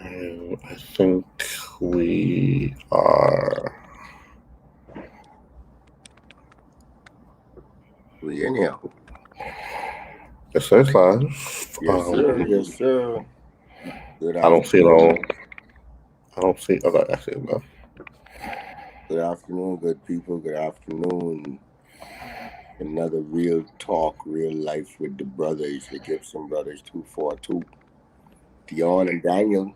And I think we are. We in here. Yes, sir, it's live. Yes, sir. Yes, sir. Good I don't see it all. afternoon. I don't see. Oh, actually, no. Good afternoon, good people. Good afternoon. Another real talk, real life with the brothers, the Gibson Brothers 242. Dion and Daniel,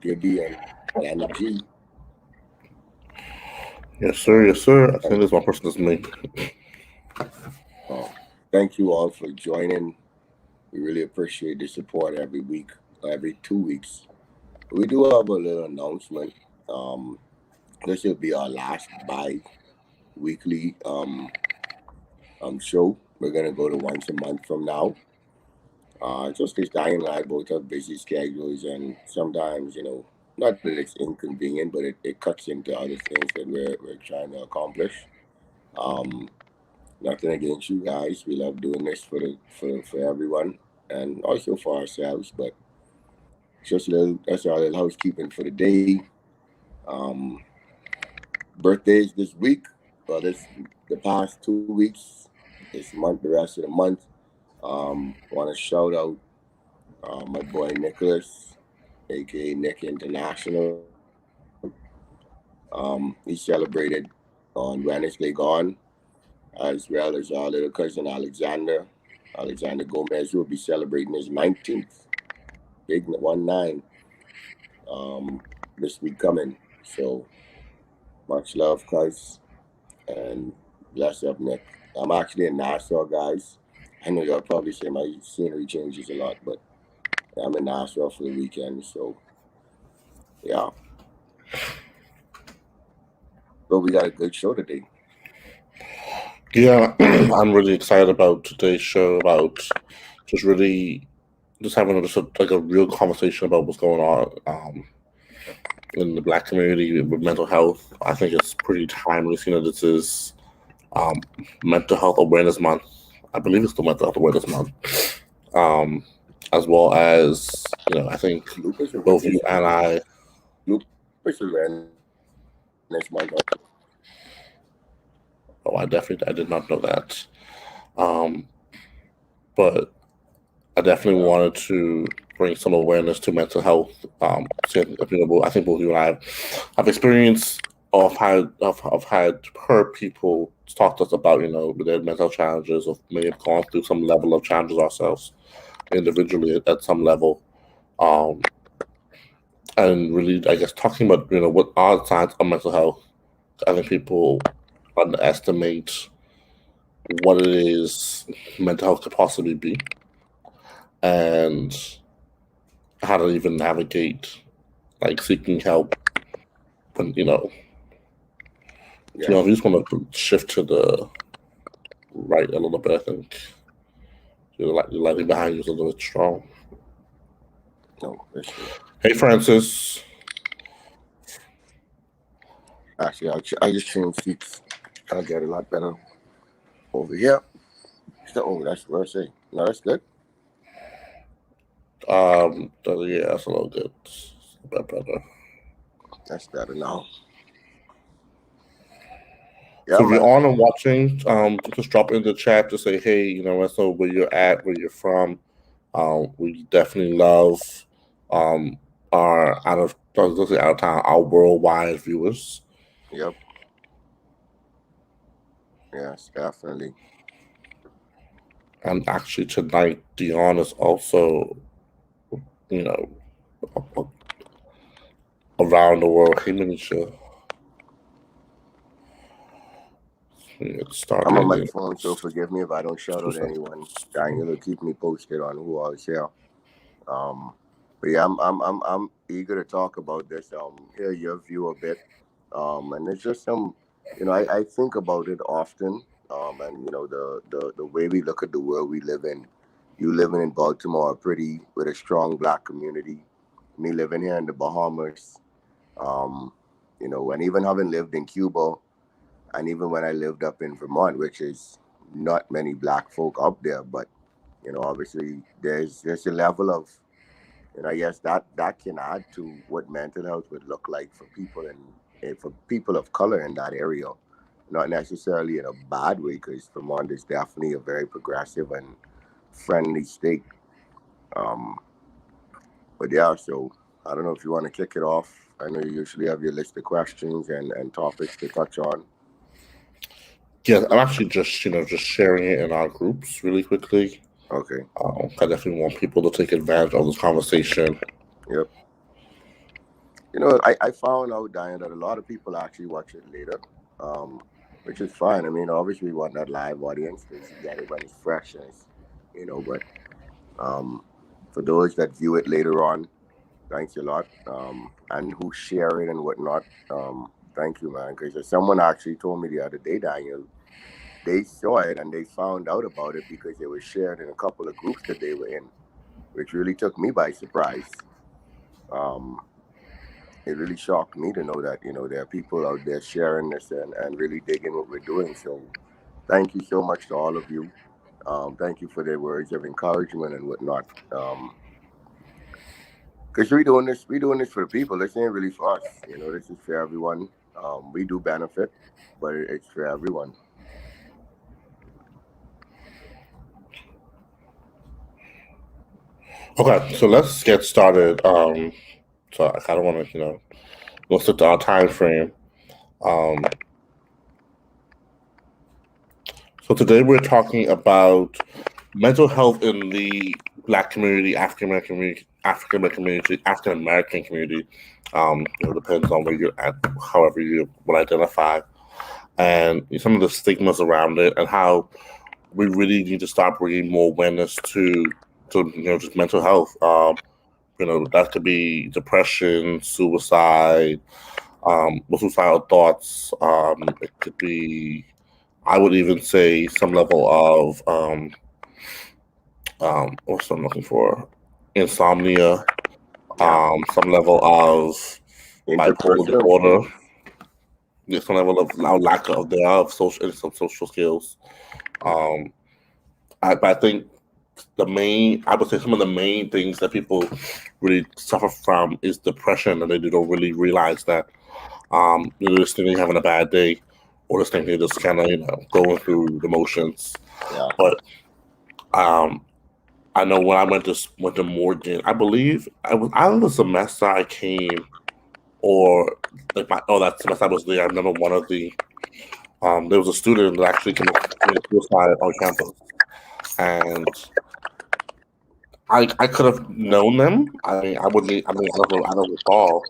Gibby and Danny G. Yes, sir. Yes, sir. I think this one person is me. Uh, Thank you all for joining. We really appreciate the support every week, every 2 weeks. We do have a little announcement. Um, this will be our last bi-weekly show. We're gonna go to once a month from now. Just because Diane and I both have busy schedules, and sometimes, not that it's inconvenient, but it cuts into other things that we're trying to accomplish. Um, Nothing against you guys. We love doing this for everyone, and also for ourselves. But just a little, that's our little housekeeping for the day. Um, Birthdays this week, well, the past 2 weeks, this month, the rest of the month. Want to shout out my boy Nicholas, aka Nick International. He celebrated on Wednesday gone, as well as our little cousin Alexander Gomez, who will be celebrating his 19th, big 1-9, this week coming. So much love, cuz, and bless up, Nick. I'm actually in Nassau, guys. I know y'all probably say my scenery changes a lot, but I'm in Nassau for the weekend, so yeah. But we got a good show today. Yeah, I'm really excited about today's show. About just really just having like a real conversation about what's going on in the Black community with mental health. I think it's pretty timely, seeing that this is um, Mental Health Awareness Month. I believe it's the Mental Health Awareness Month. Um, as well as, I think Lupus both you awareness, and I. lupus awareness month. Oh, I did not know that. Um, but I Yeah. definitely wanted to bring some awareness to mental health. I think both you and I have experienced of had heard people talk to us about their mental challenges, or may have gone through some level of challenges ourselves individually at some level. Um, and really, I guess, talking about what are signs of mental health. I think people underestimate what it is mental health could possibly be, and how to even navigate like seeking help. And Yes. if you just want to shift to the right a little bit, I think your lighting behind you is a little bit strong. No, for sure. Hey, Francis. Actually, I just changed seats. I'll get a lot better over here. So, oh, that's what I say. No, that's good. Yeah, that's a little good. It's a bit better. That's better now. Yeah, So if you're man. on and watching, just drop in the chat to say, hey, let us know where you're at, where you're from. We definitely love um, our let's say out of town, our worldwide viewers. Yep. Yes, definitely. And actually tonight, Dion is also, you know, a- around the world. Hey, Manisha, get I'm on started my in phone, so forgive me if I don't shout two out seconds. anyone. Daniel will keep me posted on who all is here. Um, but yeah, I'm eager to talk about this. Hear your view a bit. And it's just I think about it often. And the way we look at the world we live in. You living in Baltimore, pretty with a strong black community. Me living here in the Bahamas. Um, and even having lived in Cuba, and even when I lived up in Vermont, which is not many black folk up there, but obviously there's a level of And I guess that can add to what mental health would look like for people for people of color in that area. Not necessarily in a bad way, because Vermont is definitely a very progressive and friendly state. Um, but yeah, so I don't know if you want to kick it off. I know you usually have your list of questions and topics to touch on. Yeah, I'm actually just just sharing it in our groups really quickly. Okay. I definitely want people to take advantage of this conversation. Yep. I found out, Diane, that a lot of people actually watch it later, um, which is fine. I mean, obviously, we want that live audience because you get it when it's fresh and but um, for those that view it later on, thanks a lot. And who share it and whatnot, thank you, man. Because someone actually told me the other day, Daniel, they saw it and they found out about it because it was shared in a couple of groups that they were in, which really took me by surprise. Um, it really shocked me to know that there are people out there sharing this and really digging what we're doing. So thank you so much to all of you. Thank you for their words of encouragement and whatnot. Because we doing this for the people. This ain't really for us. This is for everyone. We do benefit, but it's for everyone. Okay, so let's get started. So I kind of want to let's look at our time frame. Um, so today we're talking about mental health in the Black community, African American community, African American community. Depends on where you're at, however you will identify, and some of the stigmas around it, and how we really need to start bringing more awareness to just mental health. That could be depression, suicide, suicidal thoughts. It could be, I would even say, some level of what's I'm looking for, insomnia, Yeah, some level of bipolar interpersonal disorder, skills. yeah, some level of lack of thereof, some social skills. Um, but I think I would say some of the main things that people really suffer from is depression, and they don't really realize that. Just think they're having a bad day, or just think they're just kind of going through the motions. Yeah. But um, I know when I went to Morgan, I believe I was out of the semester I came, or that semester I was there. I remember one of there was a student that actually committed suicide on campus, and I could have known them. I mean, I wouldn't. I mean, I don't recall,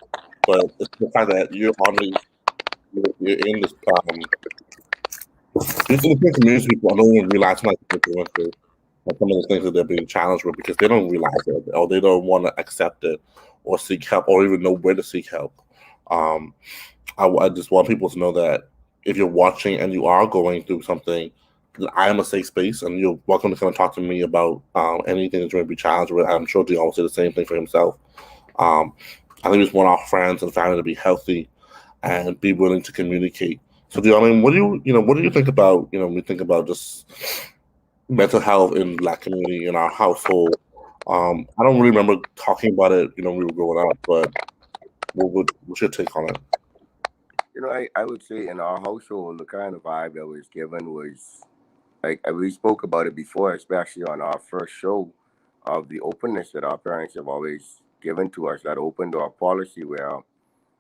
but it's the fact that you're in this these immigrant communities, people don't even realize how much they're going through and some of the things that they're being challenged with because they don't realize it or they don't want to accept it or seek help or even know where to seek help. Um, I just want people to know that if you're watching and you are going through something, I am a safe space and you're welcome to come and talk to me about anything that you may be challenged with. I'm sure Dion will say the same thing for himself. Um, I think we just want our friends and family to be healthy and be willing to communicate. So, Dion, I mean, what do you think about, when we think about just mental health in Black community in our household? I don't really remember talking about it, when we were growing up, but what's your take on it? I would say in our household, the kind of vibe that was given was like we spoke about it before, especially on our first show, of the openness that our parents have always given to us, that open door policy where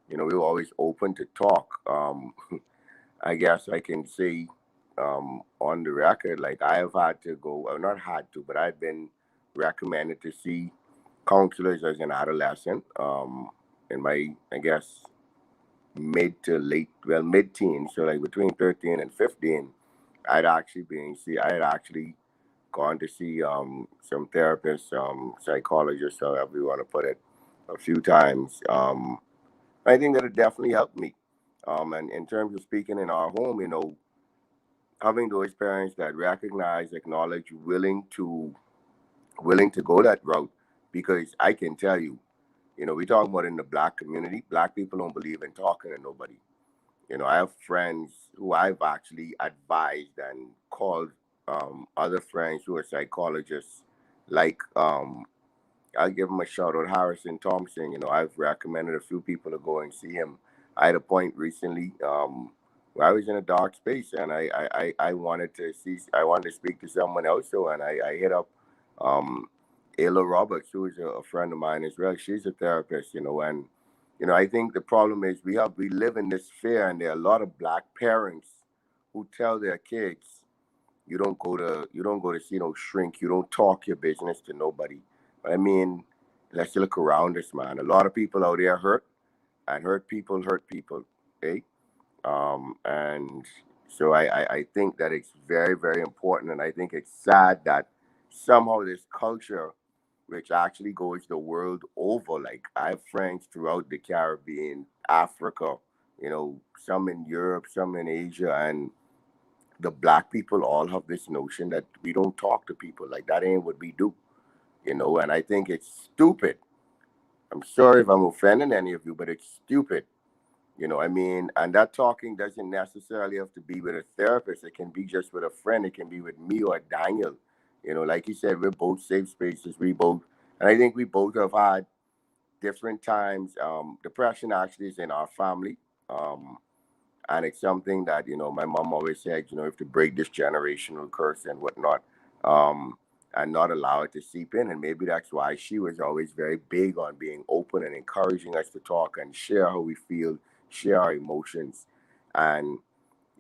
we were always open to talk. I guess I can say on the record, like I have had to go, well, not had to, but I've been recommended to see counselors as an adolescent. In my, I guess, mid teens, so like between 13 and 15, I had actually gone to see some therapists, psychologists, however you want to put it, a few times. I think that it definitely helped me. And in terms of speaking in our home, having those parents that recognize, acknowledge, willing to go that route, because I can tell you, we talk about in the black community, black people don't believe in talking to nobody. I have friends who I've actually advised and called other friends who are psychologists, like I'll give him a shout out, Harrison Thompson. I've recommended a few people to go and see him. I had a point recently where I was in a dark space, and I wanted to I wanted to speak to someone else. So, and I hit up um, Ayla Roberts, who is a friend of mine as well. She's a therapist, and I think the problem is we live in this fear, and there are a lot of black parents who tell their kids, you don't go to see no shrink. You don't talk your business to nobody. But I mean, let's look around us, man. A lot of people out there hurt, and hurt people. Okay, and so I think that it's very, very important, and I think it's sad that somehow this culture, which actually goes the world over, like I have friends throughout the Caribbean, Africa, some in Europe, some in Asia, and the black people all have this notion that we don't talk to people, like that ain't what we do, and I think it's stupid. I'm sorry if I'm offending any of you, but it's stupid. I mean, and that talking doesn't necessarily have to be with a therapist. It can be just with a friend. It can be with me or Daniel. Like you said, we're both safe spaces. And I think we both have had different times. Depression actually is in our family. And it's something that, my mom always said, you have to break this generational curse and whatnot, um, and not allow it to seep in. And maybe that's why she was always very big on being open and encouraging us to talk and share how we feel, share our emotions. And,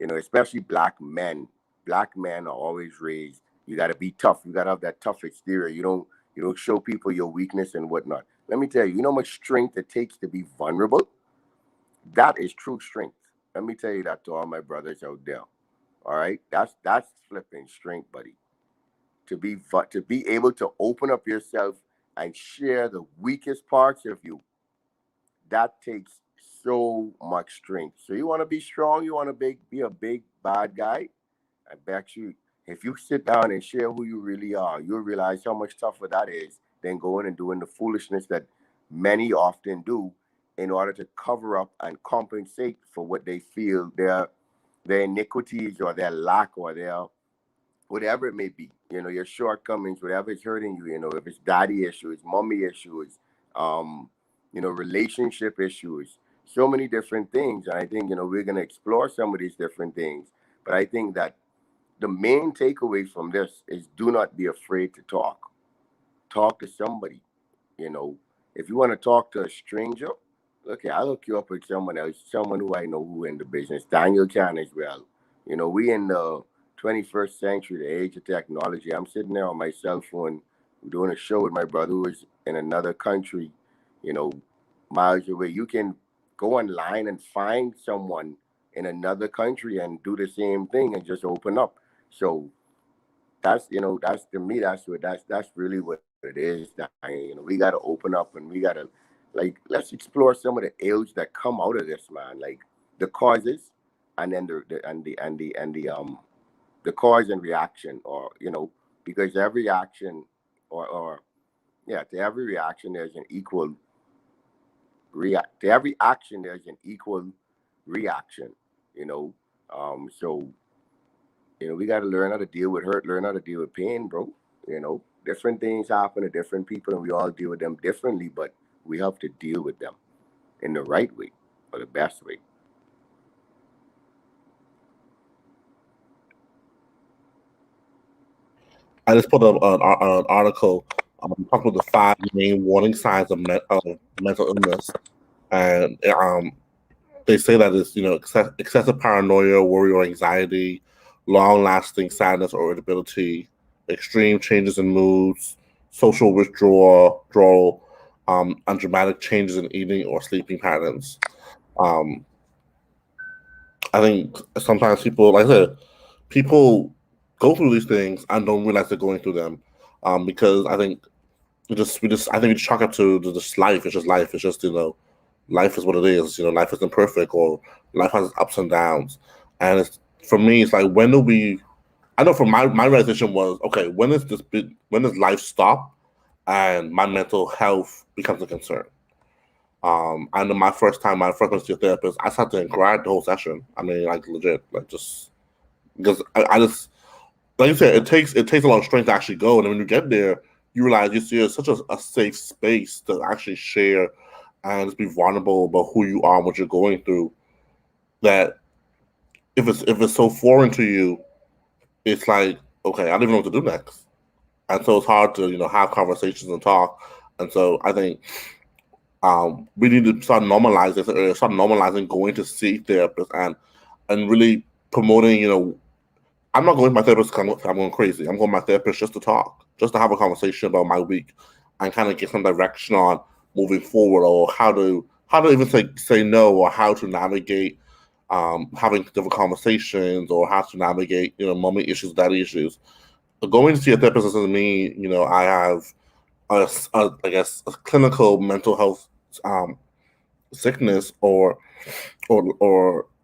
especially black men. Black men are always raised, you got to be tough. You got to have that tough exterior. You don't show people your weakness and whatnot. Let me tell you, you know how much strength it takes to be vulnerable? That is true strength. Let me tell you that to all my brothers out there. All right, that's flipping strength, buddy. To be able to open up yourself and share the weakest parts of you, that takes so much strength. So you want to be strong, you want to be a big bad guy. I bet you, if you sit down and share who you really are, you'll realize how much tougher that is than going and doing the foolishness that many often do in order to cover up and compensate for what they feel their iniquities or their lack or their whatever it may be, your shortcomings, whatever is hurting you, if it's daddy issues, mommy issues, um, relationship issues, so many different things. And I think, we're going to explore some of these different things. But I think that the main takeaway from this is do not be afraid to talk. Talk to somebody. You know, if you want to talk to a stranger, okay, I'll hook you up with someone else, someone who I know who in the business. Daniel can as well. We in the 21st century, the age of technology. I'm sitting there on my cell phone doing a show with my brother who is in another country, you know, miles away. You can go online and find someone in another country and do the same thing and just open up. So that's to me, that's really what it is. That we got to open up and we got to let's explore some of the ills that come out of this, man. Like the causes, and then the cause and reaction, or because every action, or yeah, to every reaction there's an equal react. To every action there's an equal reaction. You know, so we got to learn how to deal with hurt, learn how to deal with pain, bro. Different things happen to different people, and we all deal with them differently, but we have to deal with them in the right way or the best way. I just put up an article talking about the five main warning signs of mental illness, and they say that it's excessive paranoia, worry or anxiety, long-lasting sadness or irritability, extreme changes in moods, social withdrawal, and dramatic changes in eating or sleeping patterns. Um, I think sometimes people, like I said, people go through these things and don't realize they're going through them, because I think I think we just chalk up to just life. It's just life. It's just life is what it is. Life isn't perfect, or life has its ups and downs. And for me, it's like, when do we? I know for my realization was, okay, when does life stop and my mental health becomes a concern? I know my first went to a therapist, I sat there and cried the whole session. I mean, like, legit, like, just because I just, like you said, it takes a lot of strength to actually go, and then when you get there, you realize you're such a safe space to actually share and just be vulnerable about who you are and what you're going through. That if it's so foreign to you, it's like, okay, I don't even know what to do next. And so it's hard to have conversations and talk. And so I think we need to start normalizing start normalizing going to see therapists and really promoting. I'm not going to my therapist because I'm going crazy. I'm going to my therapist just to talk, just to have a conversation about my week, and kind of get some direction on moving forward, or how to even say no, or how to navigate having different conversations, or how to navigate mommy issues, daddy issues. Going to see a therapist doesn't mean I have I guess a clinical mental health um, sickness, or my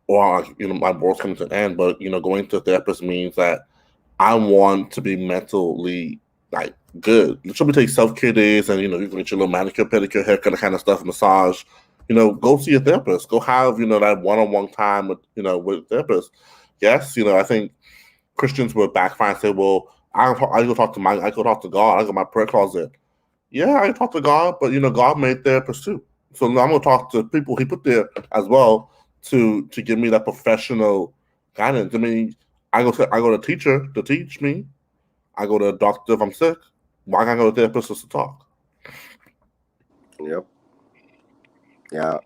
world's coming to an end. But going to a therapist means that I want to be mentally like good. Let me take self care days, and you can get your little manicure, pedicure, haircut, that kind of stuff, massage. Go see a therapist. Go have that one on one time with a therapist. Yes, I think Christians will backfire and say, "Well, I go talk to I go talk to God. I got my prayer closet." Yeah, I talk to God, but God made therapists too. So I'm gonna talk to people He put there as well to give me that professional guidance. I mean, I go to teacher to teach me. I go to a doctor if I'm sick. Why can't I go to a therapist just to talk? Yep. Yeah.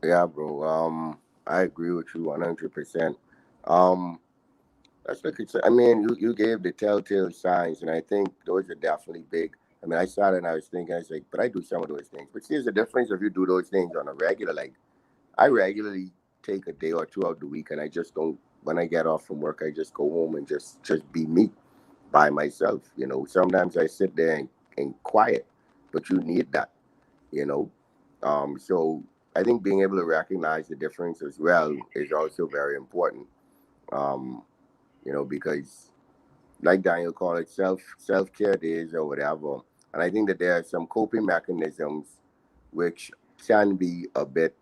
Yeah, bro. I agree with you 100%. Um, let's look at. I mean, you gave the telltale signs, and I think those are definitely big. I mean, I saw it and I was thinking, I was like, but I do some of those things. But here's the difference: if you do those things on a regular, like I regularly take a day or two out the week, and I just don't. When I get off from work, I just go home and just be me by myself. Sometimes I sit there and quiet, but you need that. You know, so I think being able to recognize the difference as well is also very important. Um, because like Daniel called it self care days or whatever, and I think that there are some coping mechanisms which can be a bit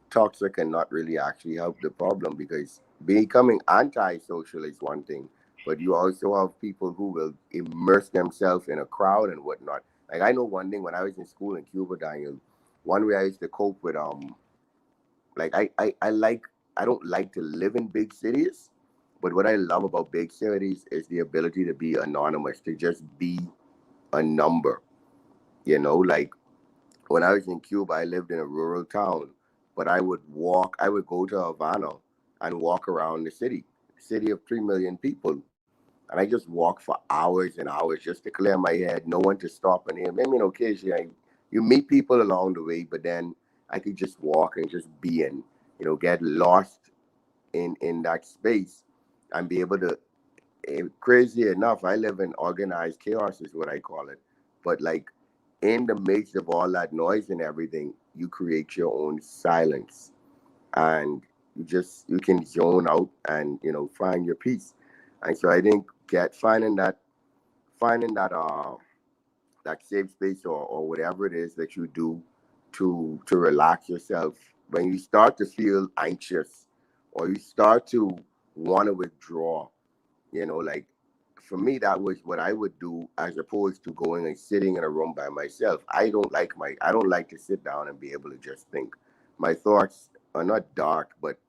toxic and not really actually help the problem, because becoming antisocial is one thing, but you also have people who will immerse themselves in a crowd and whatnot. Like I know one thing, when I was in school in Cuba, Daniel, one way I used to cope with like I don't like to live in big cities, but what I love about big cities is the ability to be anonymous, to just be a number. Like when I was in Cuba, I lived in a rural town, but I would go to Havana and walk around the city of 3 million people. And I just walk for hours and hours just to clear my head, no one to stop and hear. I mean, occasionally you meet people along the way, but then I could just walk and just be in, get lost in that space and be able to. Crazy enough, I live in organized chaos, is what I call it. But like in the midst of all that noise and everything, you create your own silence, and you can zone out and find your peace. And so I think get finding that safe space, or whatever it is that you do to relax yourself when you start to feel anxious, or you start to want to withdraw. Like for me, that was what I would do, as opposed to going and sitting in a room by myself. I don't like to sit down and be able to just think. My thoughts are not dark, but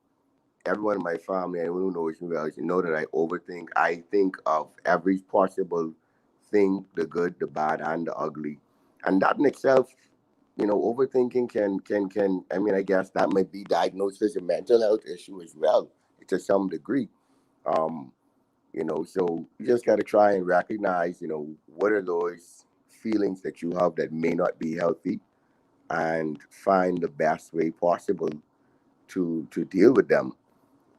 everyone in my family, anyone who knows me well, that I overthink. I think of every possible thing, the good, the bad, and the ugly. And that in itself, overthinking can, I mean, I guess that might be diagnosed as a mental health issue as well, to some degree. Um, so you just got to try and recognize, what are those feelings that you have that may not be healthy, and find the best way possible to deal with them.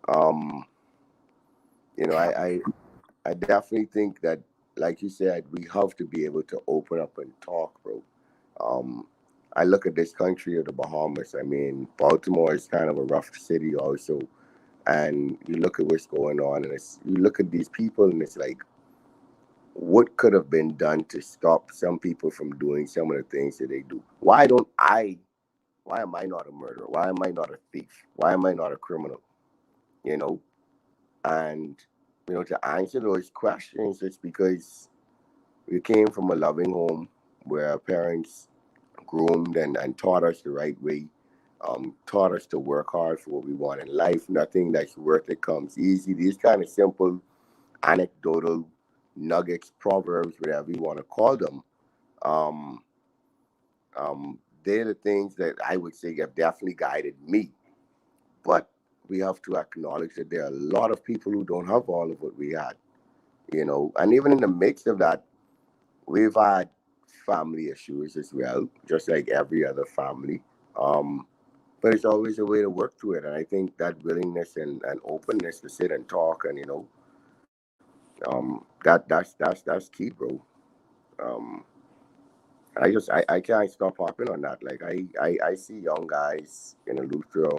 Um, I definitely think that, like you said, we have to be able to open up and talk, bro. Um, I look at this country of the Bahamas. I mean, Baltimore is kind of a rough city, also, and you look at what's going on, and you look at these people, and it's like, what could have been done to stop some people from doing some of the things that they do? Why am I not a murderer? Why am I not a thief? Why am I not a criminal? You know, and to answer those questions, it's because We came from a loving home where our parents groomed and taught us the right way, taught us to work hard for what we want in life. Nothing that's worth it comes easy. These kind of simple anecdotal nuggets, proverbs, whatever you want to call them. Um, they're the things that I would say have definitely guided me. But we have to acknowledge that there are a lot of people who don't have all of what we had, and even in the mix of that, we've had family issues as well, just like every other family. Um, but it's always a way to work through it. And I think that willingness and openness to sit and talk and that's key, bro. Um, I can't stop harping on that. Like I see young guys in a Luther,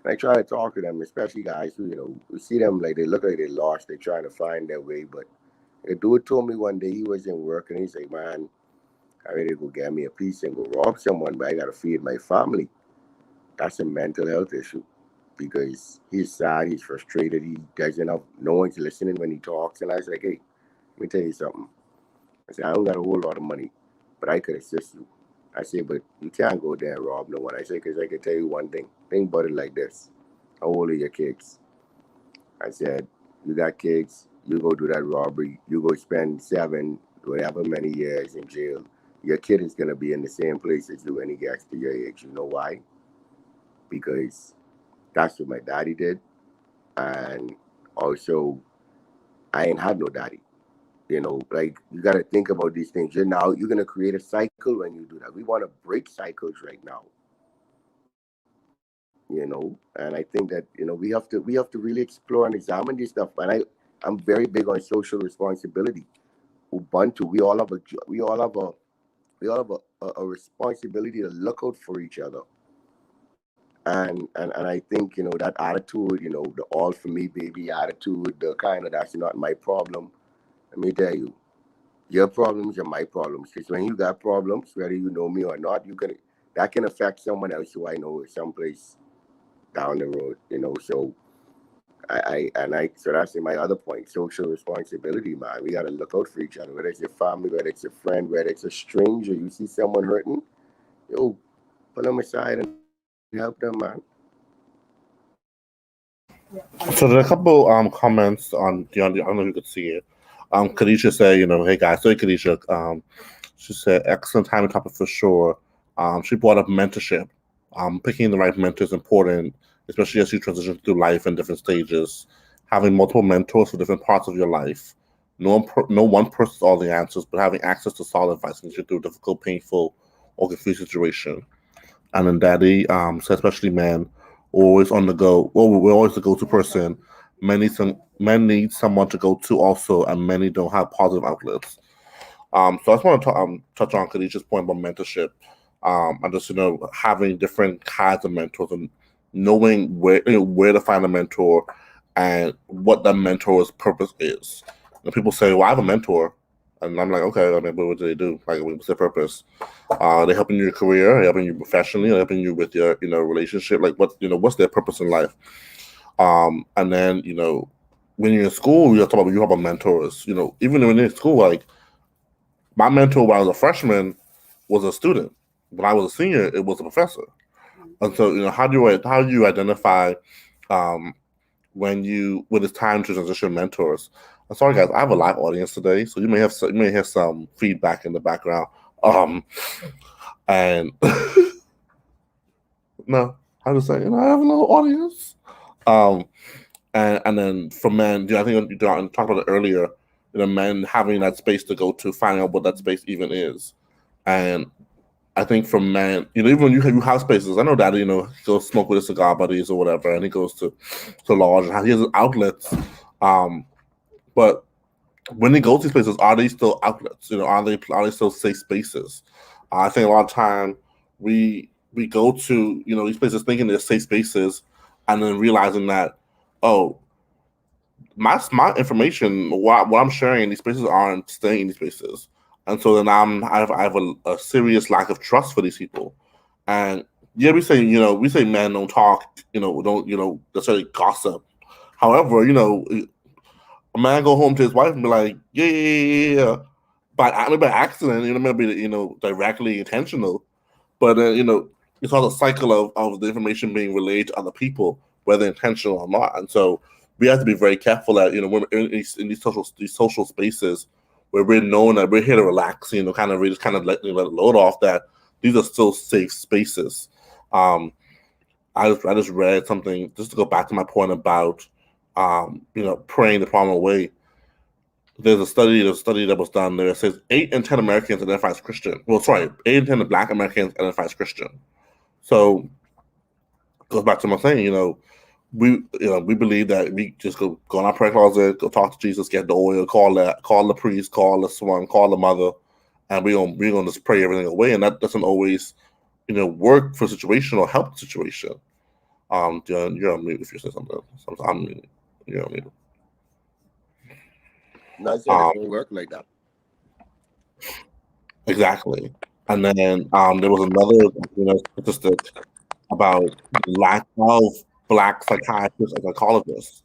and I try to talk to them, especially guys who we see them like they look like they lost. They're trying to find their way. But a dude told me one day he was in work and he's like, man, I ready to go get me a piece and go rob someone, but I gotta feed my family. That's a mental health issue because he's sad, he's frustrated, he doesn't have no one's listening when he talks. And I was like, hey, let me tell you something. I said, I don't got a whole lot of money, but I could assist you. I said, but you can't go there and rob no one. I said, because I can tell you one thing. Think about it like this. How old are your kids? I said, you got kids, you go do that robbery, you go spend 7, whatever many years in jail. Your kid is going to be in the same place as you when he gets to your age. You know why? Because that's what my daddy did. And also, I ain't had no daddy. Like you got to think about these things. You're gonna create a cycle when you do that. We want to break cycles right now, And I think that we have to really explore and examine this stuff. And I'm very big on social responsibility. Ubuntu. We all have a responsibility to look out for each other. And I think that attitude, the all for me baby attitude, the kind of that's not my problem. Let me tell you, your problems are my problems. Because when you got problems, whether you know me or not, that can affect someone else who I know is someplace down the road. So so that's my other point. Social responsibility, man. We gotta look out for each other. Whether it's your family, whether it's a friend, whether it's a stranger, you see someone hurting, yo, pull them aside and help them, man. So there are a couple comments on the I don't know if you could see it. Kadisha said, hey guys, so Kadisha, she said excellent time topic for sure. She brought up mentorship. Picking the right mentor is important, especially as you transition through life in different stages. Having multiple mentors for different parts of your life. No one person's all the answers, but having access to solid advice can get you through a difficult, painful, or confused situation. And then daddy, so especially men, always on the go. Well, we're always the go-to person. Men need someone to go to also, and many don't have positive outlets. So I just want to touch on Khadijah's point about mentorship. And just having different kinds of mentors and knowing where to find a mentor and what that mentor's purpose is. People say, "Well, I have a mentor," and I'm like, "Okay, I mean, what do they do? Like, what's their purpose? They helping you in your career, they helping you professionally, they helping you with your relationship. Like, what's their purpose in life?" And then when you're in school, you talk about mentors. Even when you're in school, like my mentor when I was a freshman was a student. When I was a senior, it was a professor. And so, how do you identify um, when it's time to transition mentors? I'm sorry, guys. I have a live audience today, so you may hear some feedback in the background. And no, how to say? I have a little audience. Um, and then for men, I think you talked about it earlier. Men having that space to go to, finding out what that space even is, and I think for men, even when you have spaces, I know that he goes smoke with his cigar buddies or whatever, and he goes to lodge and he has outlets. But when he goes to these places, are they still outlets? Are they still safe spaces? I think a lot of time we go to these places thinking they're safe spaces, and then realizing that oh my information, what I'm sharing in these spaces aren't staying in these spaces, and so then I have a serious lack of trust for these people, and yeah, we say men don't talk, don't necessarily gossip. However, a man go home to his wife and be like, yeah, yeah, yeah, yeah, yeah. by accident, maybe directly intentional, but it's all a cycle of the information being relayed to other people, whether intentional or not. And so we have to be very careful that when we're in these social spaces where we're known that we're here to relax, kind of we just kind of let load off, that these are still safe spaces. I just read something just to go back to my point about praying the problem away. There's a study that was done there. It says 8 in 10 Americans identify as Christian. Well, sorry, 8 in 10 Black Americans identify as Christian. So it goes back to my saying, we believe that we just go in our prayer closet, go talk to Jesus, get the oil, call the priest, call the swan, call the mother, and we're gonna just pray everything away. And that doesn't always work for situation or help the situation. You're on mute if you say something. Sometimes you're on mute. No, I said it don't work like that. Exactly. And then there was another statistic about the lack of Black psychiatrists and psychologists.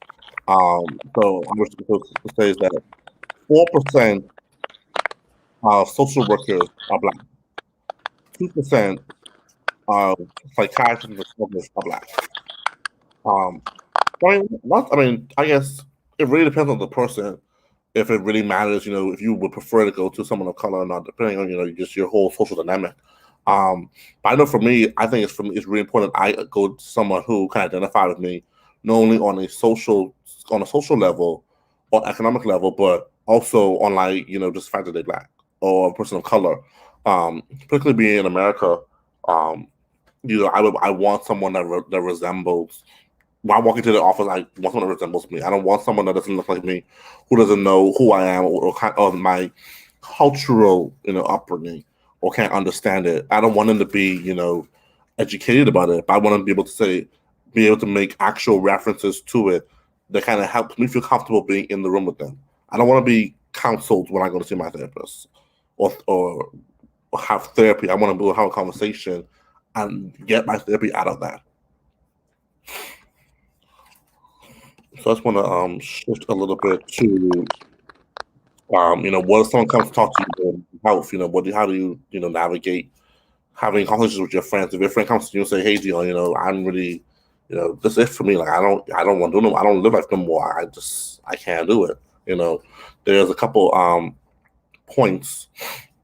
So I'm just supposed to say is that 4% of social workers are Black, 2% of psychiatrists and psychologists are Black. I guess it really depends on the person. If it really matters, if you would prefer to go to someone of color or not, depending on just your whole social dynamic. But I know for me, I think it's really important I go to someone who can identify with me, not only on a social level or economic level, but also on just the fact that they're Black or a person of color. Particularly being in America, I want someone that resembles. When I walk into the office, I want someone that resembles me. I don't want someone that doesn't look like me, who doesn't know who I am or kind of my cultural, upbringing, or can't understand it. I don't want them to be, educated about it, but I want them to be able to make actual references to it that kind of helps me feel comfortable being in the room with them. I don't want to be counseled when I go to see my therapist or have therapy. I want to have a conversation and get my therapy out of that. So I just want to shift a little bit to, what if someone comes to talk to you about health? How do you, navigate having conversations with your friends? If your friend comes to you and say, "Hey, Dion, I'm really, this is it for me. Like, I don't want to do no, I don't live life no more. I can't do it." There's a couple points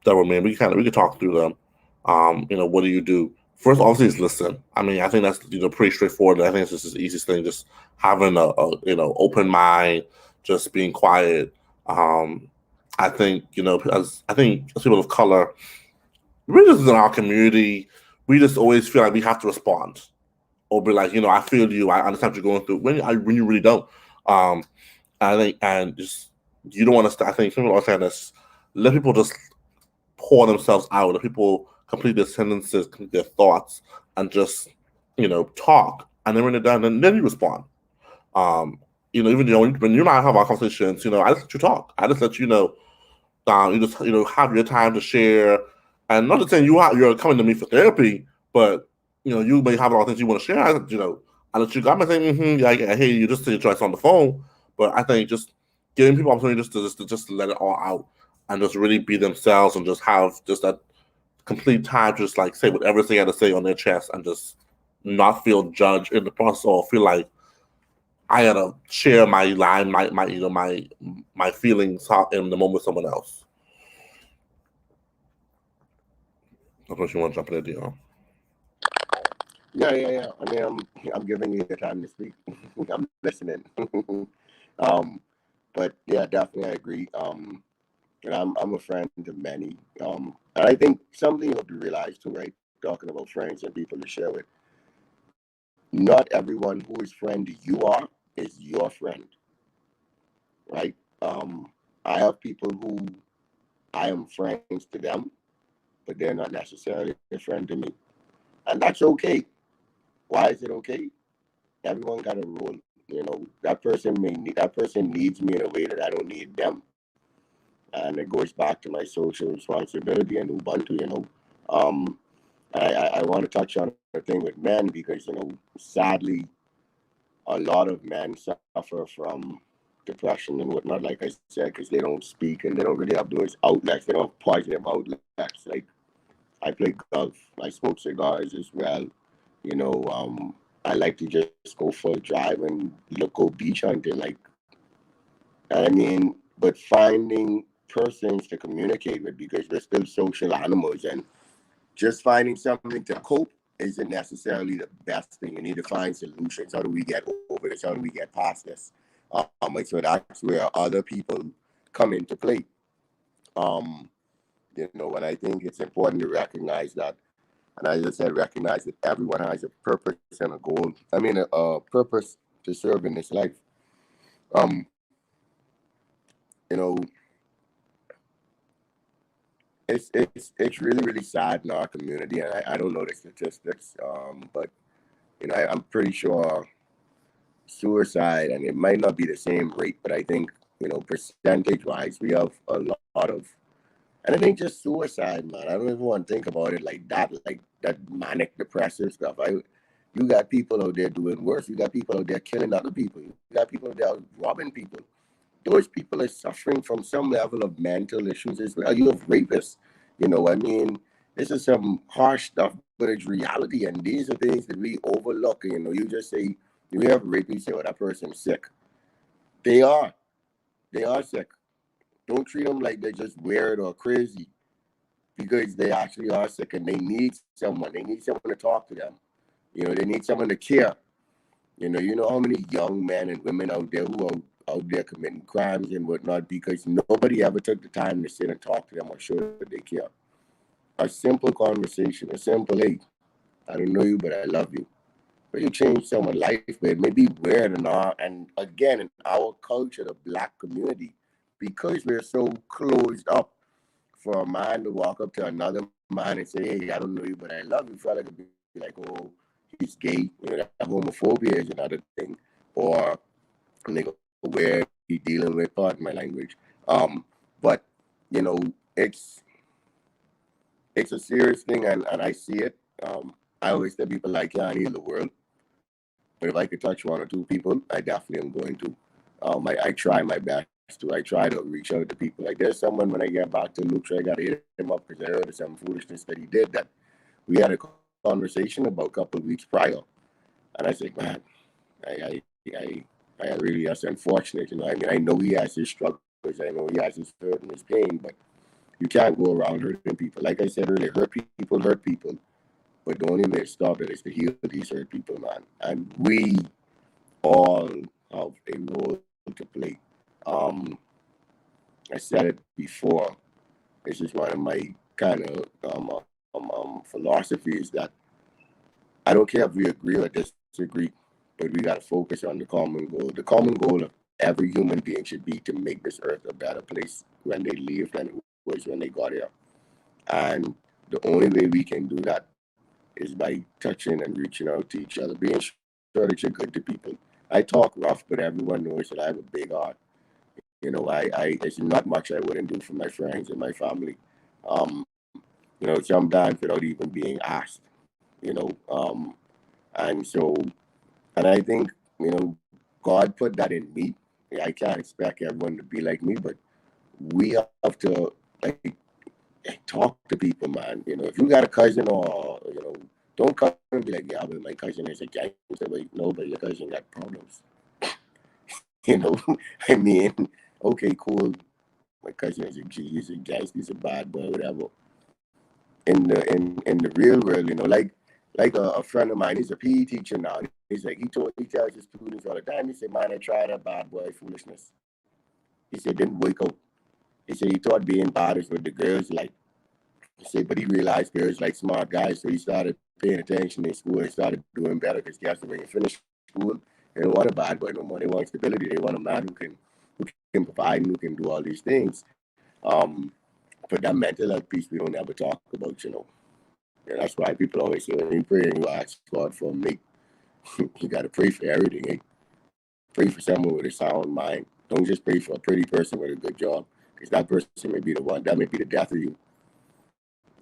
that were made. We could talk through them. What do you do? First, obviously, is listen. I mean, I think that's pretty straightforward. I think it's just the easiest thing. Just having a open mind, just being quiet. I think as people of color, we just in our community, we just always feel like we have to respond or be like, I feel you, I understand what you're going through when you really don't. I think and just you don't want to. I think people are saying this. Let people just pour themselves out. Let people complete their sentences, complete their thoughts, and just talk. And then when they're done, then you respond. Even when you and I have our conversations, I just let you talk. I just let you know. You just have your time to share, and not just saying you're coming to me for therapy, but you may have a lot of things you want to share. I let you. I'm not saying yeah, I hear you just to your choice on the phone, but I think just giving people opportunity just to let it all out and just really be themselves and just have just that complete time, just like say whatever they had to say on their chest and just not feel judged in the process or feel like I gotta share my line, my feelings in the moment with someone else. I don't know if you want to jump in there, Dion. Yeah. I mean, I'm giving you the time to speak. I'm listening. But yeah, definitely I agree. And I'm a friend to many. And I think something you have to realize too, right? Talking about friends and people to share with. Not everyone who is friend you are is your friend, right? I have people who I am friends to them, but they're not necessarily a friend to me, and that's okay. Why is it okay? Everyone got a role. That person needs me in a way that I don't need them, and it goes back to my social responsibility and Ubuntu. Um, I want to touch on the thing with men because sadly, a lot of men suffer from depression and whatnot, like I said, because they don't speak and they don't really have those outlets. They don't have positive outlets. Like I play golf, I smoke cigars as well. You know, I like to just go for a drive and go beach hunting. Like, I mean, but finding persons to communicate with because we're still social animals, and just finding something to cope isn't necessarily the best thing. You need to find solutions. How do we get over this? How do we get past this? And so that's where other people come into play. Um, you know, and I think it's important to recognize that. And as I said, recognize that everyone has a purpose and a goal. I mean, a purpose to serve in this life. Um, you know, it's really sad in our community, and I don't know the statistics, but you know, I'm pretty sure suicide, and it might not be the same rate, but I think, you know, percentage wise, we have a lot of, and it ain't just suicide, man. I don't even want to think about it like that manic depressive stuff. You got people out there doing worse. You got people out there killing other people. You got people out there robbing people. Those people are suffering from some level of mental issues as well. You have rapists, you know. I mean, this is some harsh stuff, but it's reality, and these are things that we overlook. You know, you just say you have rapists here, that person's sick. They are, they are sick. Don't treat them like they're just weird or crazy because they actually are sick and they need someone. They need someone to talk to them. You know, they need someone to care. You know how many young men and women out there who are out there committing crimes and whatnot because nobody ever took the time to sit and talk to them or show that they care. A simple conversation, a simple, hey, I don't know you, but I love you. But you change someone's life, but it may be weird in our, and again, in our culture, the black community, because we're so closed up for a man to walk up to another man and say, hey, I don't know you, but I love you, felt like it'd be like, oh, he's gay. You know, that homophobia is another thing. Or nigga, where he dealing with, pardon my language. But, you know, it's it's a serious thing, and I see it. I always tell people I can't heal the world, but if I could touch one or two people, I definitely am going to. I try my best to. I try to reach out to people. Like there's someone when I get back to Luke, I got to hit him up because I heard of some foolishness that he did that we had a conversation about a couple of weeks prior, and I said, man, I really that's unfortunate. You know, I mean, I know he has his struggles. I know he has his hurt and his pain, but you can't go around hurting people. Like I said earlier, hurt people, but the only way to stop it is to heal these hurt people, man. And we all have a role to play. Um, I said it before. This is one of my kind of philosophies that I don't care if we agree or disagree, but we got to focus on the common goal. The common goal of every human being should be to make this earth a better place when they leave than it was when they got here. And the only way we can do that is by touching and reaching out to each other, being sure that you're good to people. I talk rough, but everyone knows that I have a big heart. You know, there's not much I wouldn't do for my friends and my family. You know, sometimes without even being asked. You know, and so, and I think, you know, God put that in me. I can't expect everyone to be like me, but we have to like talk to people, man. You know, if you got a cousin or don't come and be like, yeah, but my cousin is a gangster. But no, but your cousin got problems. You know, I mean, okay, cool. My cousin is a G, he's a gangster, he's a bad boy, whatever. In the real world, you know, like a friend of mine, he's a PE teacher now. And he's like, he tells his students all the time. He said, man, I tried that bad boy foolishness. He said, didn't work out. He said he thought being bad is with the girls, like he said, but he realized girls like smart guys, so he started paying attention in school and started doing better. Because guess what, when you finish school, they don't want a bad boy no more. They want stability. They want a man who can provide and who can do all these things. Um, but that mental health piece we don't ever talk about, you know. And that's why people always say when you pray and you ask God for a mate, you got to pray for everything. Eh? Pray for someone with a sound mind. Don't just pray for a pretty person with a good job, because that person may be the one that may be the death of you.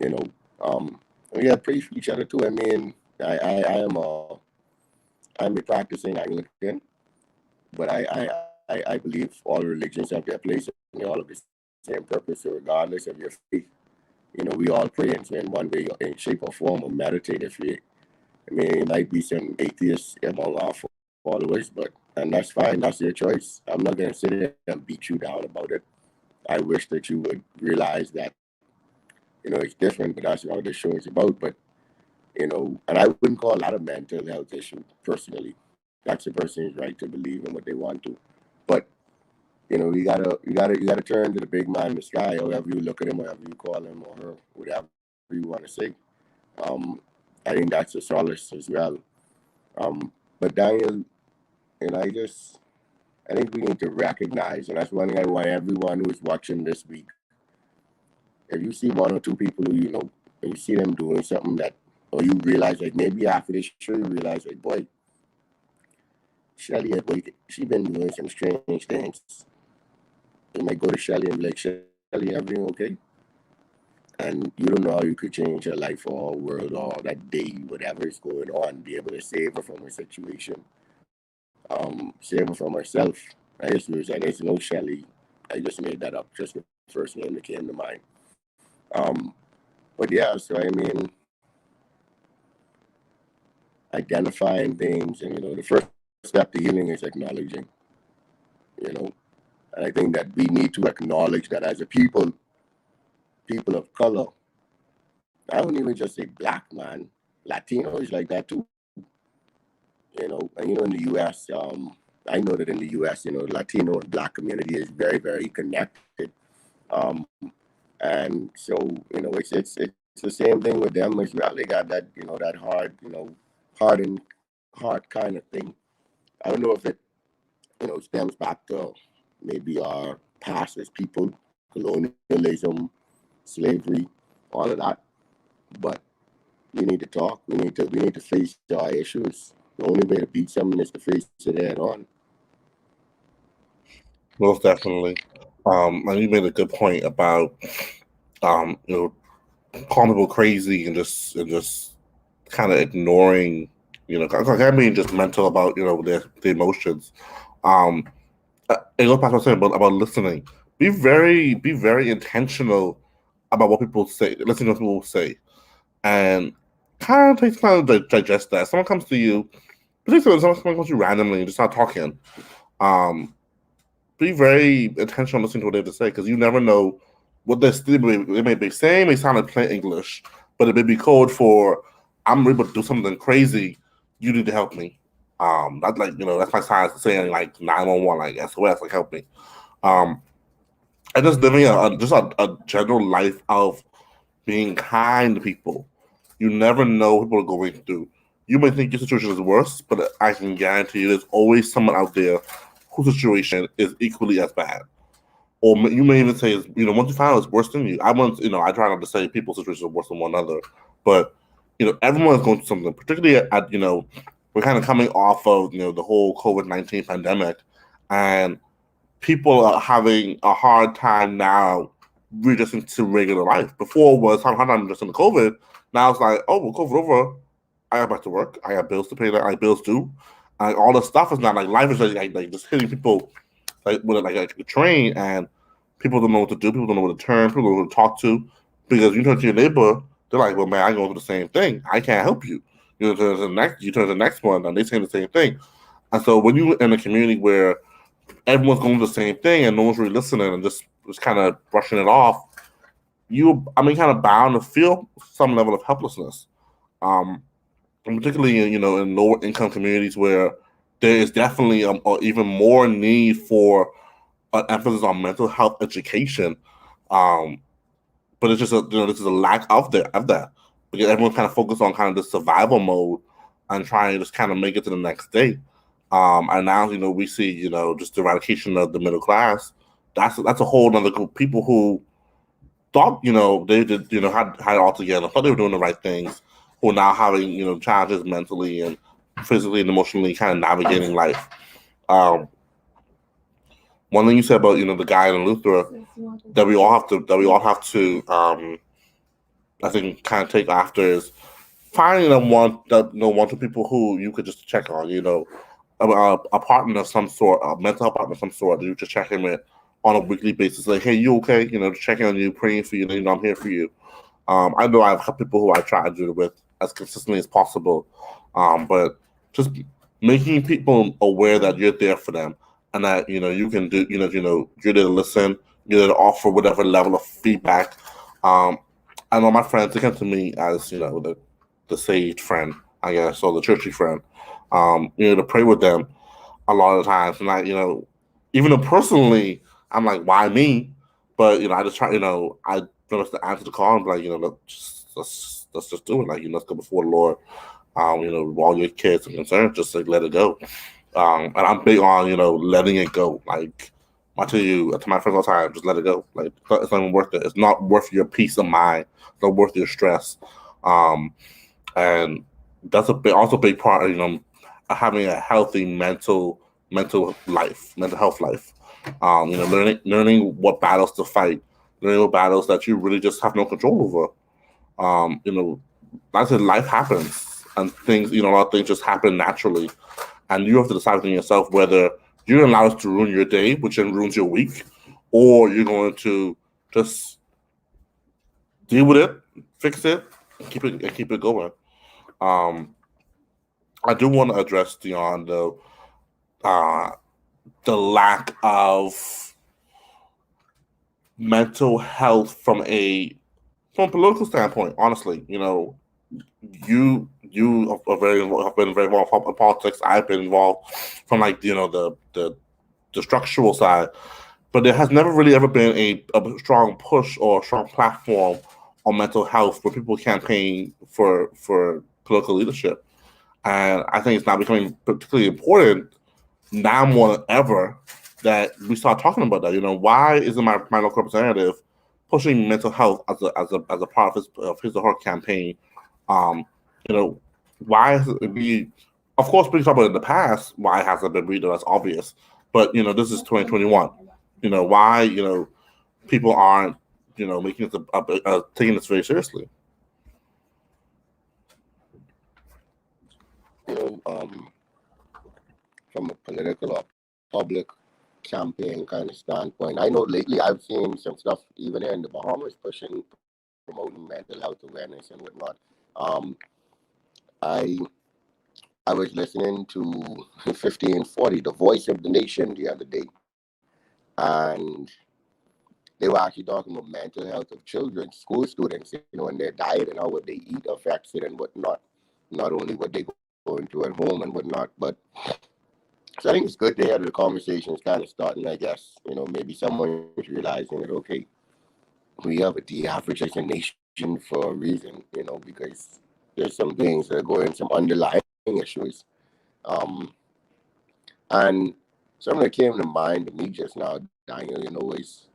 You know, we got to pray for each other too. I mean, I'm a practicing Anglican, but I I believe all religions have their place and they all have the same purpose. So regardless of your faith, we all pray in one way, or in shape or form, or meditate if you. I mean, it might be some atheists among our followers, and that's fine. That's your choice. I'm not gonna sit there and beat you down about it. I wish that you would realize that it's different, but that's not what the show is about. But and I wouldn't call that a mental health issue personally. That's a person's right to believe in what they want to. But you gotta turn to the big man in the sky, however you look at him, whatever you call him or her, whatever you want to say. Um, I think that's a solace as well. But Daniel, I think we need to recognize, and that's one thing I want everyone who is watching this week. If you see one or two people who and you see them doing something that, or you realize like maybe after this show you realize like, boy, Shelly, she been doing some strange things. You might go to Shelly and be like, Shelly, everything okay? And you don't know how you could change her life or her world or that day, whatever is going on, be able to save her from her situation, save her from herself. I just use that. There's no Shelly. I just made that up, just the first name that came to mind. Um, but yeah, so I mean, identifying things, and the first step to healing is acknowledging, you know, and I think that we need to acknowledge that as a people of color. I don't even just say black man, Latino is like that too. And in the U.S., I know that in the U.S., Latino and black community is very, very connected. Um, and so, it's the same thing with them as well. They got that, that hard, hard and heart kind of thing. I don't know if it, stems back to maybe our past as people, colonialism, slavery, all of that. But we need to talk. We need to face our issues. The only way to beat something is to face it head on. Most definitely. And you made a good point about you know, calling people crazy and just kind of ignoring, I mean, just mental about their emotions. Um, it goes back to what I was saying about listening. Be very intentional about what people say. Listen to what people say, and kind of take time to digest that. Someone comes to you, particularly someone comes to you randomly and just start talking. Um, be very intentional listening to what they have to say because you never know what they may be saying. May sound like plain English, but it may be code for I'm able to do something crazy. You need to help me. That's like that's my sign saying like 911, like SOS, like help me. Um, and just living a general life of being kind to people. You never know what people are going through. You may think your situation is worse, but I can guarantee you there's always someone out there whose situation is equally as bad. Or you may even say, once you find out it's worse than you, I try not to say people's situations are worse than one another, but, everyone is going through something, particularly we're kind of coming off of, the whole COVID-19 pandemic, and people are having a hard time now readjusting to regular life. Before was hard time just in the COVID. Now it's like, oh, well, COVID over. I got back to work. I got bills to pay. Like bills due. And all the stuff is not like life is like just hitting people like with like a train, and people don't know what to do. People don't know what to turn. People don't know who to talk to because you turn to your neighbor. They're like, well, man, I go through the same thing. I can't help you. You turn to the next one, and they say the same thing. And so when you in a community where everyone's going through the same thing and no one's really listening and just kind of brushing it off, kind of bound to feel some level of helplessness. Um, and particularly in lower income communities where there is definitely even more need for an emphasis on mental health education. Um, but it's just this is a lack of that because everyone's kind of focused on kind of the survival mode and trying to just kind of make it to the next day. And now we see just the eradication of the middle class. That's a whole other group of people who thought they did had it all together, thought they were doing the right things, who are now having challenges mentally and physically and emotionally, kind of navigating life. Um, One thing you said about the guy in Luther that we all have to I think kind of take after is finding one or two people who you could just check on. a partner of some sort, a mental health partner of some sort, that you just check in with on a weekly basis. Like, hey, you okay? Just checking on you, praying for you. I'm here for you. I know I've had people who I try to do it with as consistently as possible, but just making people aware that you're there for them and that you can do you're there to listen, you're there to offer whatever level of feedback. I know my friends, they come to me as the saved friend, I guess, or the churchy friend. To pray with them a lot of times, and even though personally I'm like, why me? But I just try, I promise to answer the call and be like, let's just do it. Like, let's go before the Lord. With all your kids and concerns, just like let it go. And I'm big on letting it go. Like I tell you to my friends all the time, just let it go. Like it's not even worth it. It's not worth your peace of mind. It's not worth your stress. And that's also a big part of having a healthy mental health life. Learning what battles to fight, learning what battles that you really just have no control over. Like I said, life happens, and things, a lot of things just happen naturally, and you have to decide within yourself whether you're going to allow it to ruin your day, which then ruins your week, or you're going to just deal with it, fix it, and keep it going. Um, I do want to address uh, the lack of mental health from a political standpoint. Honestly, you are have been very involved in politics. I've been involved from like the structural side, but there has never really ever been a strong push or a strong platform on mental health where people campaign for political leadership. And I think it's now becoming particularly important now more than ever that we start talking about that. Why isn't my local representative pushing mental health as a part of his or her campaign? Um, you know, why has it be? Of course, we talk about it in the past. Why hasn't it been read? That's obvious. But this is 2021. Why people aren't making this taking this very seriously. You know, from a political or public campaign kind of standpoint, I know lately I've seen some stuff even here in the Bahamas promoting mental health awareness and whatnot. Um, I I was listening to 1540, the voice of the nation, the other day, and they were actually talking about mental health of children, school students, and their diet and how what they eat affects it and whatnot. Not only what they go into at home and whatnot, but so I think it's good to hear the conversations kind of starting. I guess maybe someone's realizing that okay, we have a de-average as a nation for a reason, because there's some things that are going, some underlying issues. Um, and something that came to mind to me just now, Daniel, is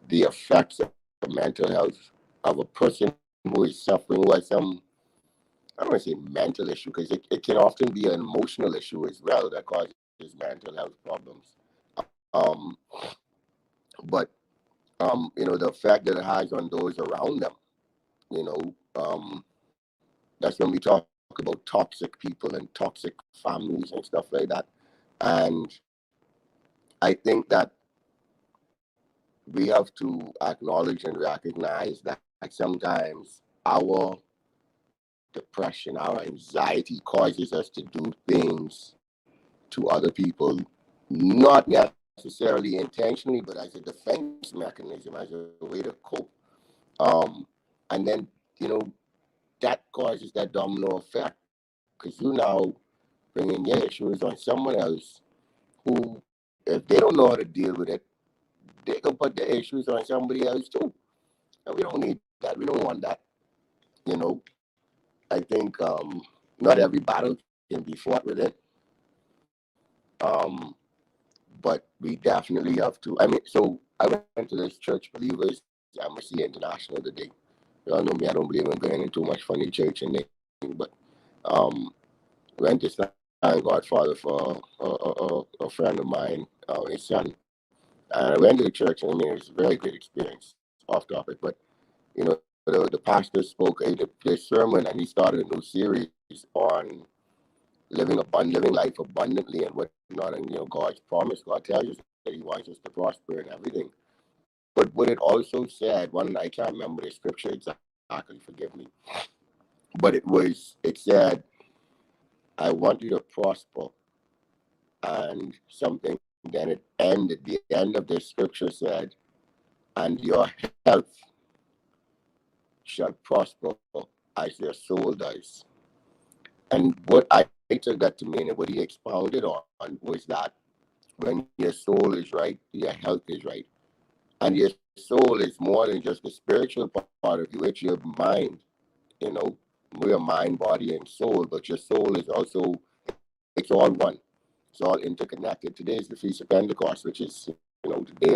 the effects of mental health of a person who is suffering with some, I don't want to say mental issue, because it can often be an emotional issue as well that causes mental health problems. Um, but, the effect that it has on those around them, you know, um, that's when we talk about toxic people and toxic families and stuff like that. And I think that we have to acknowledge and recognize that sometimes our depression, our anxiety causes us to do things to other people, not necessarily intentionally, but as a defense mechanism, as a way to cope. And then, you know, that causes that domino effect because you now bringing your issues on someone else who, if they don't know how to deal with it, they can put their issues on somebody else too. And we don't need that. We don't want that. You know, I think not every battle can be fought with it. Um, but we definitely have to. I mean, so I went to this Church Believers Embassy International today. You all know me, I don't believe in going into too much funny church and thing, but um, went to thank Godfather for a friend of mine, his son. And I went to the church, and I mean, it was a very great experience, off topic, but the pastor spoke the sermon, and he started a new series on living life abundantly and whatnot. And God's promise, God tells us that He wants us to prosper and everything. But what it also said, one I can't remember the scripture exactly, forgive me, but it said, "I want you to prosper," and something. Then it ended. The end of the scripture said, "And your health shall prosper as your soul does." And what I took that to mean, and what he expounded on, was that when your soul is right, your health is right. And your soul is more than just the spiritual part of you, it's your mind. You know, we're mind, body, and soul, but your soul is also, it's all one. It's all interconnected. Today is the Feast of Pentecost, which is, the day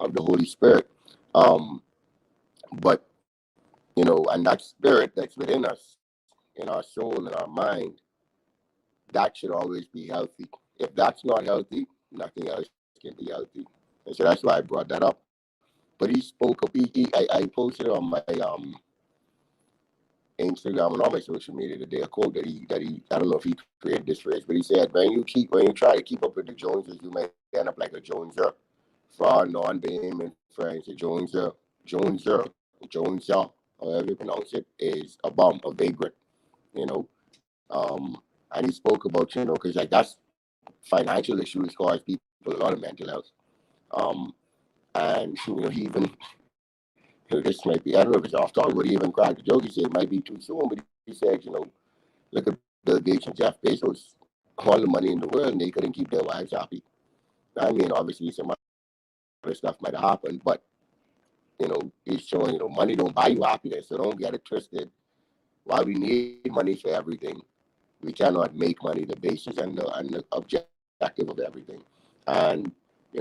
of the Holy Spirit. Um, but, and that spirit that's within us, in our soul, in our mind, that should always be healthy. If that's not healthy, nothing else can be healthy. And so that's why I brought that up. But he spoke up. I posted on my Instagram and all my social media today a quote that he I don't know if he created this phrase, but he said, when you try to keep up with the Joneses, you may end up like a Joneser. For our non-Bahamian friends, a Joneser, however you pronounce it, is a bomb, a vagrant. You know, and he spoke about because like that's financial issues cause people a lot of mental health. Um, and he even this might be, I don't know if it's off target, but he even cracked the joke. He said it might be too soon, but he said, look at Bill Gates and Jeff Bezos, all the money in the world, and they couldn't keep their wives happy. I mean, obviously some other stuff might have happened, but he's showing, money don't buy you happiness, so don't get it twisted. While we need money for everything, we cannot make money the basis and the objective of everything. And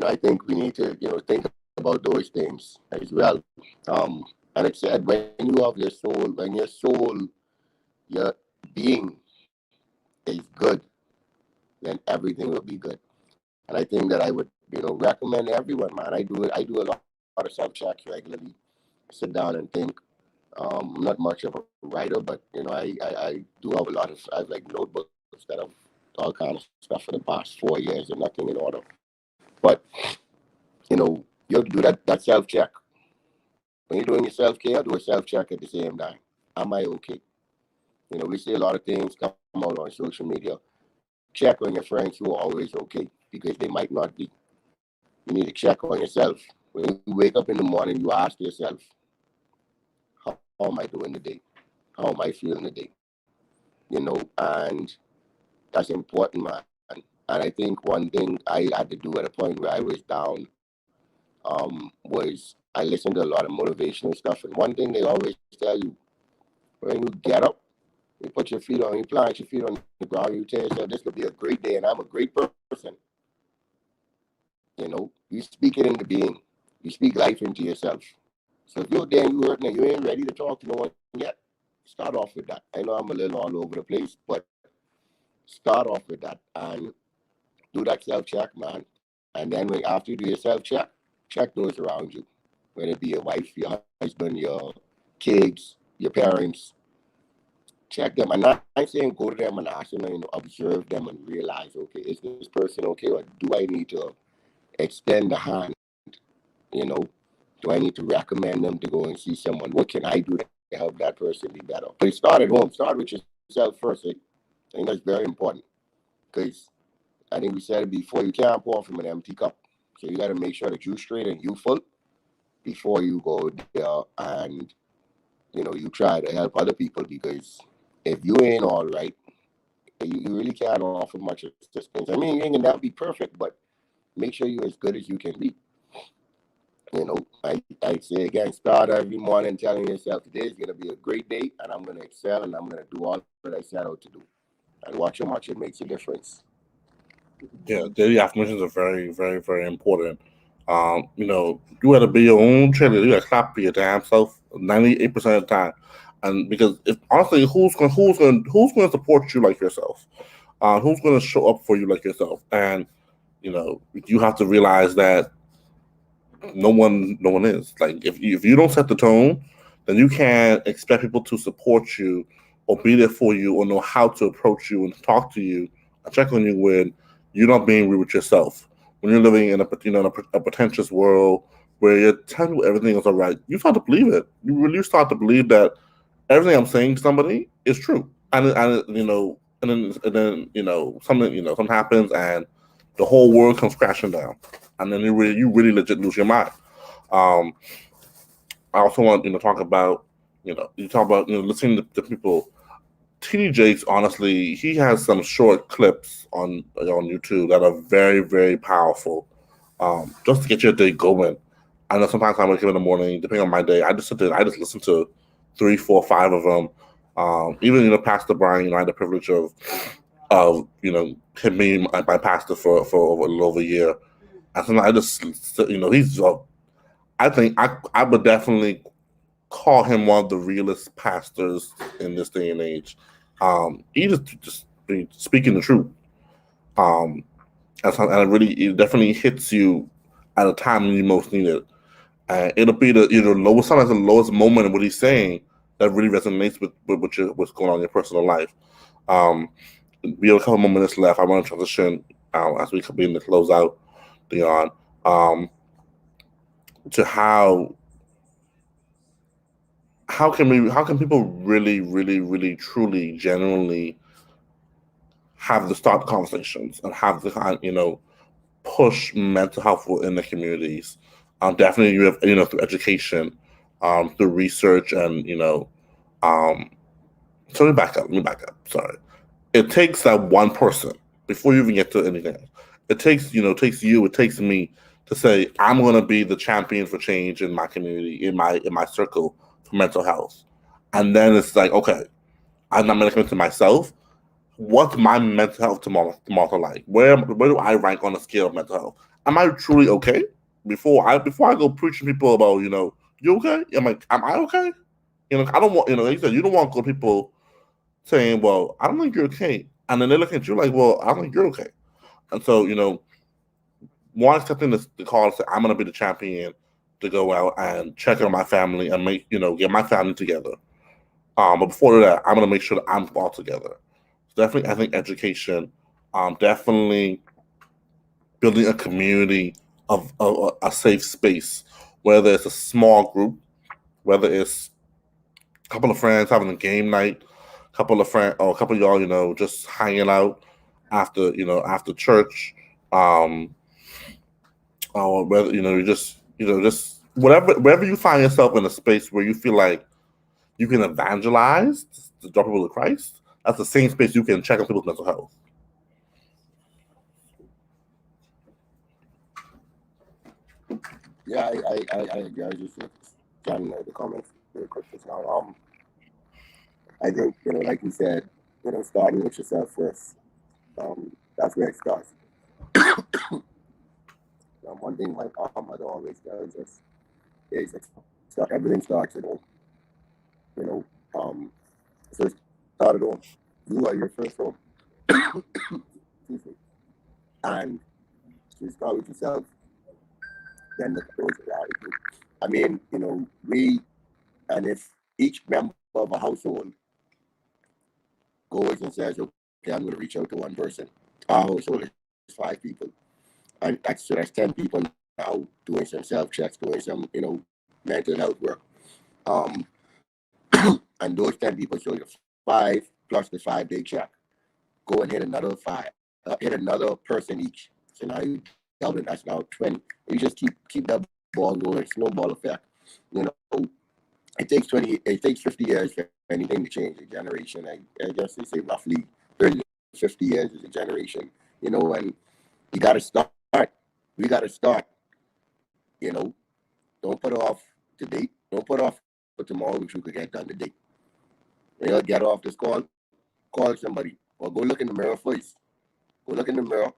I think we need to think about those things as well. And it said when you have your soul, when your being is good, then everything will be good. And I think that I would recommend everyone, man. I do a lot of self checks regularly. Sit down and think. I'm not much of a writer, but I do have a lot of, I have like notebooks that have all kind of stuff for the past 4 years and nothing in order. But you do that self check. When you're doing your self care, do a self check at the same time. Am I okay? We see a lot of things come out on social media. Check on your friends who are always okay, because they might not be. You need to check on yourself. When you wake up in the morning, you ask yourself, how am I doing today? How am I feeling today? And that's important, man. And I think one thing I had to do at a point where I was down was I listened to a lot of motivational stuff. And one thing they always tell you, when you get up, you put your feet on, you plant your feet on the ground, you tell yourself, this could be a great day and I'm a great person. You speak it into being. You speak life into yourself. So if you're there and you hurting and you ain't ready to talk to no one yet, start off with that. I know I'm a little all over the place, but start off with that and do that self-check, man. And then after you do your self-check, check those around you. Whether it be your wife, your husband, your kids, your parents. Check them. I'm not saying go to them and ask them, observe them and realize, okay, is this person okay, or do I need to extend a hand? You know, do I need to recommend them to go and see someone? What can I do to help that person be better? But start at home. Start with yourself first. Eh? I think that's very important because I think we said it before. You can't pour from an empty cup, so you got to make sure that you straight and you full before you go there and you try to help other people. Because if you ain't all right, you really can't offer much assistance. I mean, you ain't gonna never be perfect, but make sure you're as good as you can be. I say again, start every morning telling yourself today is going to be a great day and I'm going to excel and I'm going to do all that I set out to do. And watch how much it makes a difference. Yeah, daily affirmations are very, very, very important. You got to be your own cheerleader. You got to clap for your damn self 98% of the time. And because if honestly, who's gonna support you like yourself? Who's gonna show up for you like yourself? And you have to realize that no one is. Like if you don't set the tone, then you can't expect people to support you or be there for you or know how to approach you and talk to you and check on you when you're not being real with yourself. When you're living in a pretentious world where you're telling you everything is all right, you start to believe it. You really start to believe that everything I'm saying to somebody is true. And then something happens and the whole world comes crashing down, and then you really legit lose your mind. Um, I also want to talk about you talk about listening to people. TD Jakes, honestly, he has some short clips on YouTube that are very very powerful, just to get your day going. I know sometimes I wake up in the morning, depending on my day, I just sit there, I just listen to three, four, five of them. Even Pastor Brian, I had the privilege of him being my pastor for over a little over a year. And sometimes I just he's I think I would definitely call him one of the realest pastors in this day and age. He just speaking the truth. Um, it definitely hits you at a time when you most need it. It'll be sometimes the lowest moment of what he's saying that really resonates with what's going on in your personal life. Um, we have a couple more minutes left. I want to transition as we begin to close out, Dion, to how can people really, really, really, truly, genuinely have the start conversations and have the push mental health in the communities. Definitely, you have through education, through research, and um, so let me back up. Sorry, it takes that one person before you even get to anything else. It takes me to say I'm going to be the champion for change in my community, in my circle for mental health, and then it's like, okay, I'm not going to commit to myself. What's my mental health tomorrow like? Where do I rank on the scale of mental health? Am I truly okay? Before I go preaching people about you okay? I'm like, am I okay? I don't want like you said, you don't want good people saying, well, I don't think you're okay, and then they look at you like, well, I don't think you're okay, and so one accepting the call to say I'm gonna be the champion to go out and check on my family and make get my family together. But before that, I'm gonna make sure that I'm all together. Definitely, I think education, definitely building a community of a safe space, whether it's a small group, whether it's a couple of friends having a game night, a couple of friends or a couple of y'all, just hanging out after church, um, or whether you just wherever you find yourself in a space where you feel like you can evangelize to draw people to Christ. That's the same space you can check on people's mental health. Yeah, I agree. I was just trying to the comments really quick just now. I think, like you said, starting with yourself first. That's where it starts. One thing my mother always tells us is everything starts at home. You know, so it started home. You are your first home. Excuse me. And you start with yourself, then look at those around you. I mean, and if each member of a household goes and says, okay, I'm going to reach out to one person, our household is 5 people. And that's 10 people now doing some self checks, doing some, mental health work. Um, and those 10 people, so you 5 plus the 5 day check, go and hit another 5, hit another person each. So now you double it, that's now 20. You just keep that ball going, snowball effect. You know, it takes 50 years for anything to change a generation. I guess they say roughly 30 to 50 years is a generation, and you got to start. We got to start, you know. Don't put off today. Don't put off for tomorrow, which we could get done today. Get off this call somebody, or go look in the mirror first. Go look in the mirror,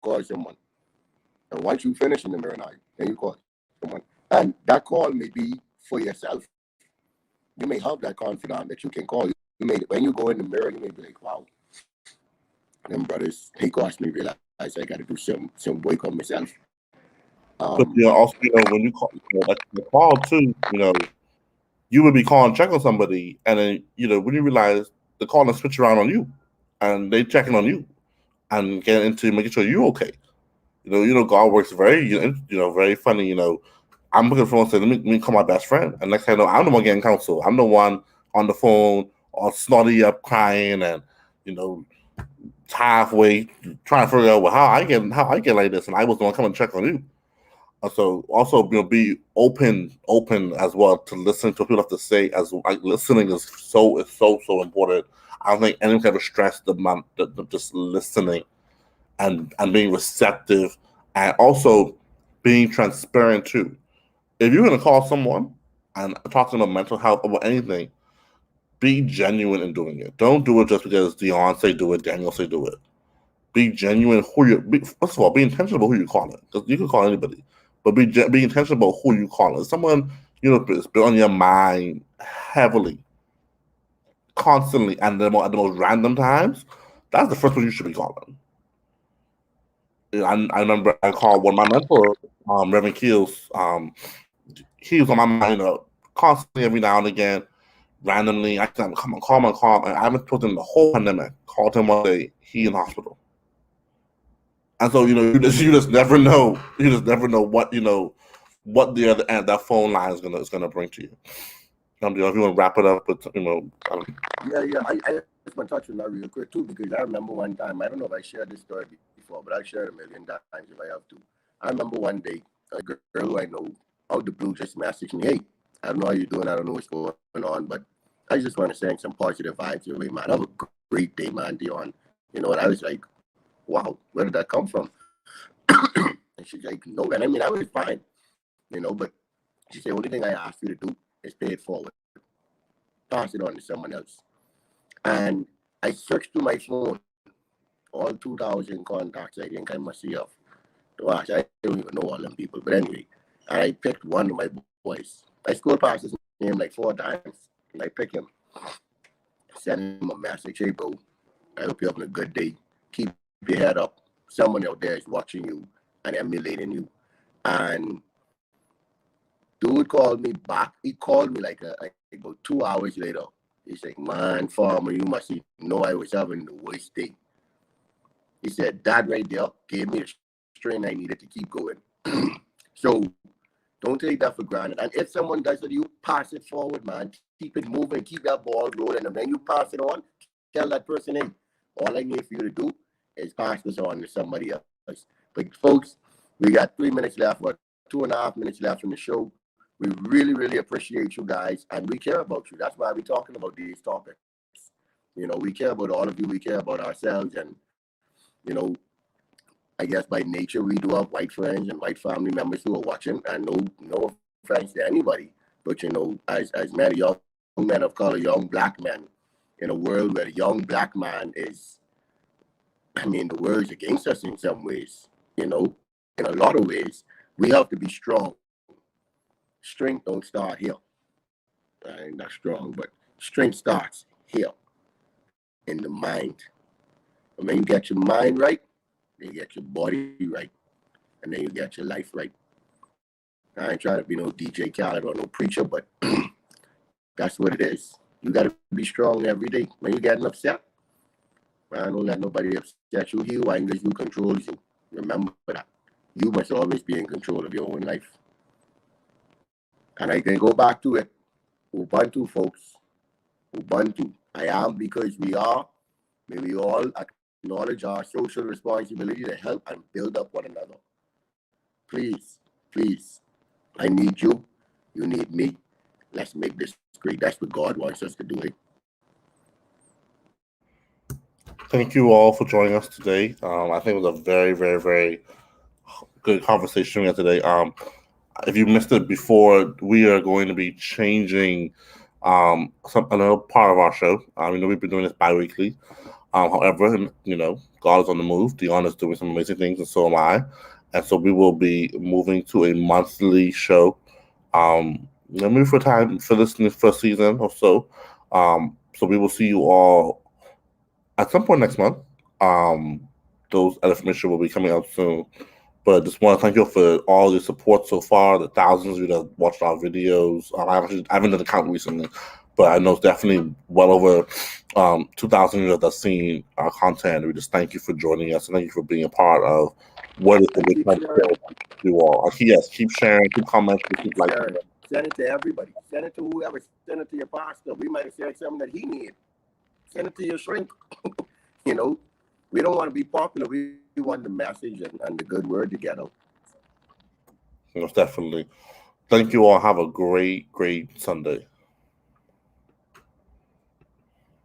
call someone. And once you finish in the mirror now, then you call someone. And that call may be for yourself. You may have that confidant that you can call. When you go in the mirror, you may be like, wow, them brothers, they cost me realize I got to do some work on myself. But also when you call, the call too, you would be calling check on somebody, and then when you realize the call and switch around on you, and they checking on you and getting into making sure you're okay. God works very very funny. I'm looking for saying, let me call my best friend, and next thing I know, I'm the one getting counsel. I'm the one on the phone, all snotty up, crying, and you know halfway trying to figure out how I get like this, and I was the one coming to check on you. So also be open as well to listening to what people have to say. As like listening is so important. I don't think anyone can ever stress the just listening and being receptive, and also being transparent too. If you're gonna call someone and talk to them about mental health about anything, be genuine in doing it. Don't do it just because Dion say do it, Daniel say do it. Be genuine. First of all, be intentional about who you call it, because you can call anybody, but be intentional about who you call it. Someone is been on your mind heavily, constantly, and at the most random times. That's the first one you should be calling. I remember I called one of my mentors, Reverend Keels. He was on my mind, constantly every now and again, randomly. I said, "Come on, call." And I haven't told him the whole pandemic. Called him one day. He in hospital. And so you just never know. You just never know what the other end that phone line is gonna bring to you. If you want to wrap it up with Yeah. I just want to touch on that real quick too, because I remember one time, I don't know if I shared this story before, but I've shared a million times if I have to. I remember one day a girl who I know out the blue just messaged me, "Hey, I don't know how you're doing. I don't know what's going on, but I just want to send some positive vibes your way, man. Have a great day, man, Dion." And I was like, "Wow, where did that come from?" And she's like, "No, man. I mean, I was fine, but she said, only thing I asked you to do is pay it forward, pass it on to someone else." And I searched through my phone, all 2,000 contacts I think I must have. Gosh, I don't even know all them people. But anyway, and I picked one of my boys. I scrolled past his name like 4 times, and I picked him. Send him a message, "Hey, bro, I hope you're having a good day. Keep your head up. Someone out there is watching you and emulating you." And dude called me back. He called me like about 2 hours later. He's like, "Man, farmer, you must know I was having the worst day." He said, "That right there gave me the strength I needed to keep going." So don't take that for granted. And if someone does it, you pass it forward, man. Keep it moving. Keep that ball rolling. And then you pass it on. Tell that person, "Hey, all I need for you to do is pass this on to somebody else." But folks, we got 3 minutes left, or 2.5 minutes left in the show. We really, really appreciate you guys, and we care about you. That's why we're talking about these topics. We care about all of you. We care about ourselves, and you know, I guess by nature we do have white friends and white family members who are watching, and no offense to anybody, but as many young men of color, young black men, in a world where the young black man is, I mean, the world is against us in some ways, in a lot of ways. We have to be strong. Strength don't start here. I ain't not strong, but strength starts here in the mind. And when you get your mind right, then you get your body right, and then you get your life right. I ain't trying to be no DJ Khaled or no preacher, but that's what it is. You got to be strong every day. When you're getting upset, man, don't let nobody upset you. He who angers you controls you. Remember that. You must always be in control of your own life. And I can go back to it. Ubuntu, folks. Ubuntu. I am because we are. May we all acknowledge our social responsibility to help and build up one another. Please, please. I need you. You need me. Let's make this great. That's what God wants us to do. Thank you all for joining us today. I think it was a very, very, very good conversation we had today. If you missed it before, we are going to be changing another part of our show. We've been doing this bi-weekly. However, God is on the move. Dion is doing some amazing things, and so am I. And so we will be moving to a monthly show. Maybe for time for this first season or so. So we will see you all at some point next month. Those information will be coming out soon. But just want to thank you for all your support so far, the thousands of you that have watched our videos. I haven't done the count recently, but I know it's definitely well over 2,000 of you that have seen our content. We just thank you for joining us, and thank you for being a part of what is a good time to do all. Yes, keep sharing, keep commenting, keep liking. Send it to everybody. Send it to whoever. Send it to your pastor. We might have said something that he needs. Send it to your shrink. You know, we don't want to be popular. We want the message and the good word to get out. Most definitely. Thank you all. Have a great, great Sunday.